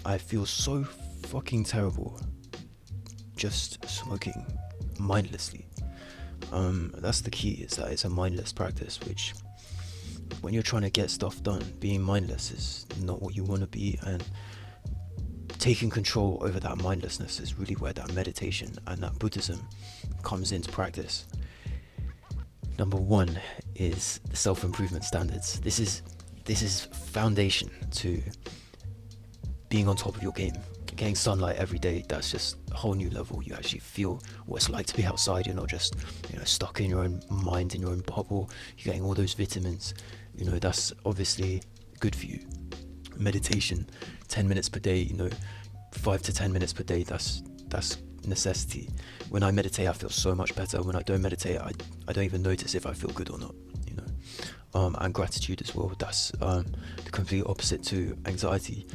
I feel so fucking terrible just smoking mindlessly. That's the key, is that it's a mindless practice, which when you're trying to get stuff done, being mindless is not what you want to be, and taking control over that mindlessness is really where that meditation and that Buddhism comes into practice. Number one is the self-improvement standards. This is foundation to being on top of your game. Getting sunlight every day, that's just a whole new level. You actually feel what it's like to be outside. You're not just, stuck in your own mind, in your own bubble. You're getting all those vitamins. That's obviously good for you. Meditation, 10 minutes per day, 5 to 10 minutes per day, that's necessity. When I meditate, I feel so much better. When I don't meditate, I don't even notice if I feel good or not. And gratitude as well. That's the complete opposite to anxiety.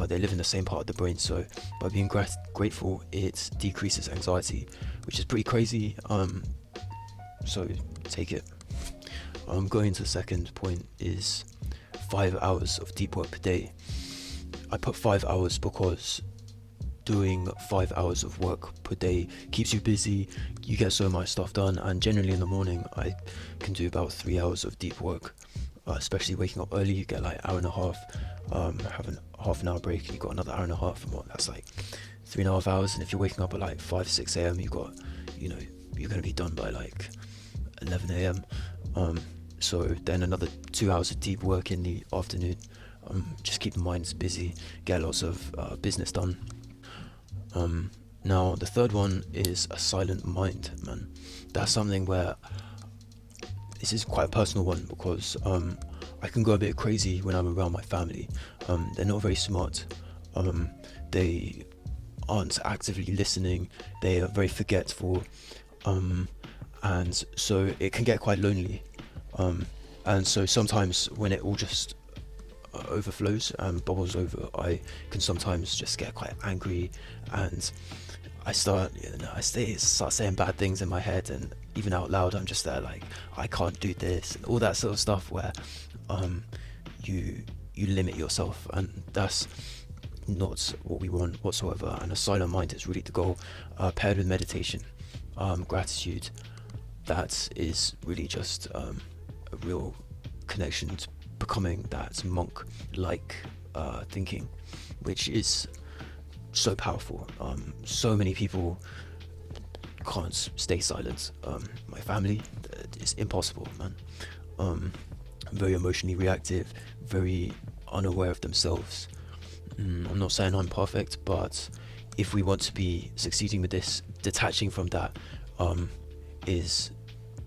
They live in the same part of the brain, so by being grateful, it decreases anxiety, which is pretty crazy. So take it. Going to the second point is 5 hours of deep work per day. I put 5 hours because doing 5 hours of work per day keeps you busy. You get so much stuff done, and generally in the morning I can do about 3 hours of deep work, especially waking up early. You get like an hour and a half, have a half an hour break, you got another hour and a half, and that's like 3.5 hours. And if you're waking up at like 5-6 a.m, you've got, you're going to be done by like 11 a.m. So then another 2 hours of deep work in the afternoon. Just keep the minds busy, get lots of business done. Now the third one is a silent mind, man. That's something where this is quite a personal one, because I can go a bit crazy when I'm around my family. They're not very smart. They aren't actively listening. They are very forgetful, and so it can get quite lonely. And so sometimes when it all just overflows and bubbles over, I can sometimes just get quite angry, and I start saying bad things in my head, and even out loud I'm just there like, I can't do this, and all that sort of stuff, where you limit yourself, and that's not what we want whatsoever. And a silent mind is really the goal, paired with meditation, gratitude. That is really just a real connection to becoming that monk-like thinking, which is so powerful. So many people can't stay silent. My family, it's impossible, man. Very emotionally reactive, very unaware of themselves. I'm not saying I'm perfect, but if we want to be succeeding with this, detaching from that is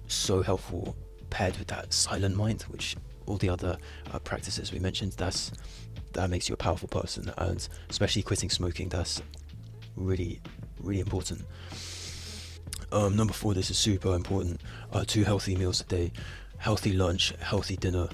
so helpful, paired with that silent mind, which all the other practices we mentioned, that makes you a powerful person. And especially quitting smoking, that's really, really important. Number 4, this is super important. 2 healthy meals a day, healthy lunch, healthy dinner.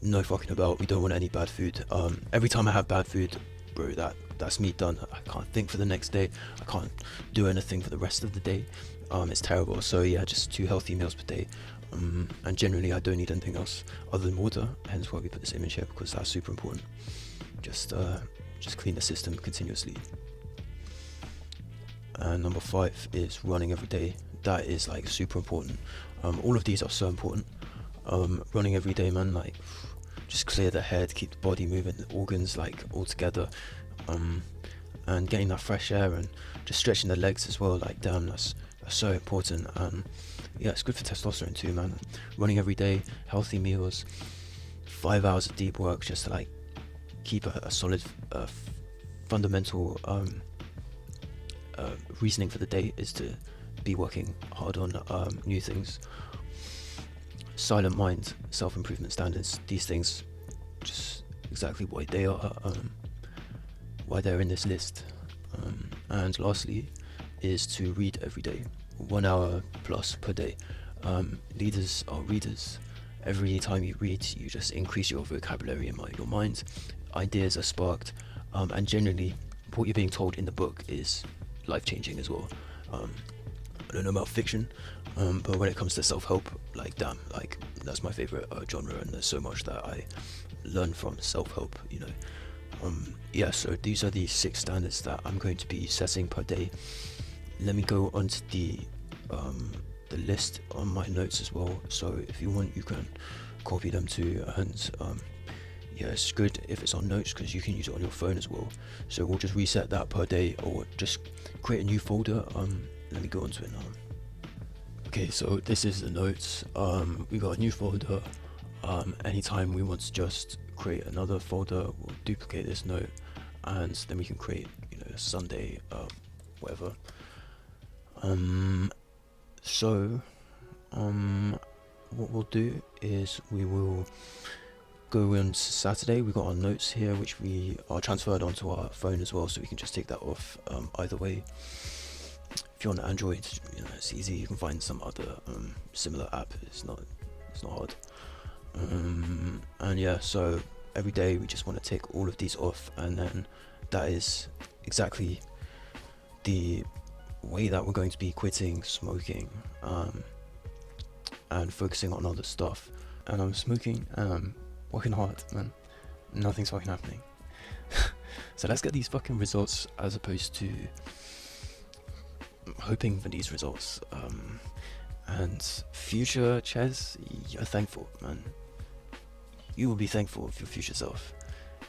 No fucking about. We don't want any bad food. Every time I have bad food, bro, that's me done. I can't think for the next day. I can't do anything for the rest of the day. It's terrible. So yeah, just 2 healthy meals per day. And generally I don't need anything else other than water, hence why we put this image here, because that's super important. Just clean the system continuously. And number 5 is running every day. That is like super important. All of these are so important. Running every day, man, like just clear the head, keep the body moving, the organs like all together, and getting that fresh air, and just stretching the legs as well. Like damn, that's so important. Yeah, it's good for testosterone too, man. Running every day, healthy meals, 5 hours of deep work, just to like keep a solid fundamental reasoning for the day is to be working hard on new things. Silent mind, self-improvement standards, these things, just exactly why they are, why they're in this list. And lastly is to read every day, 1 hour plus per day. Leaders are readers. Every time you read, you just increase your vocabulary in your mind. Ideas are sparked, and generally what you're being told in the book is life-changing as well. I don't know about fiction, but when it comes to self-help, like damn, like that's my favorite genre, and there's so much that I learn from self-help, Yeah, so these are the 6 standards that I'm going to be setting per day. Let me go onto the list on my notes as well, so if you want you can copy them too. And yeah, it's good if it's on notes because you can use it on your phone as well. So we'll just reset that per day, or just create a new folder. Let me go onto it now. Okay, so this is the notes. We got a new folder. Anytime we want to just create another folder, we'll duplicate this note, and then we can create, Sunday, whatever. So what we'll do is we will go on to Saturday. We got our notes here, which we are transferred onto our phone as well, so we can just take that off. Either way, if you're on Android, it's easy. You can find some other similar app. It's not hard. And yeah, so every day we just want to take all of these off, and then that is exactly the way that we're going to be quitting smoking, and focusing on other stuff. And I'm smoking and I'm working hard, man. Nothing's fucking happening. So let's get these fucking results, as opposed to hoping for these results. And future Ches, you're thankful, man. You will be thankful of your future self.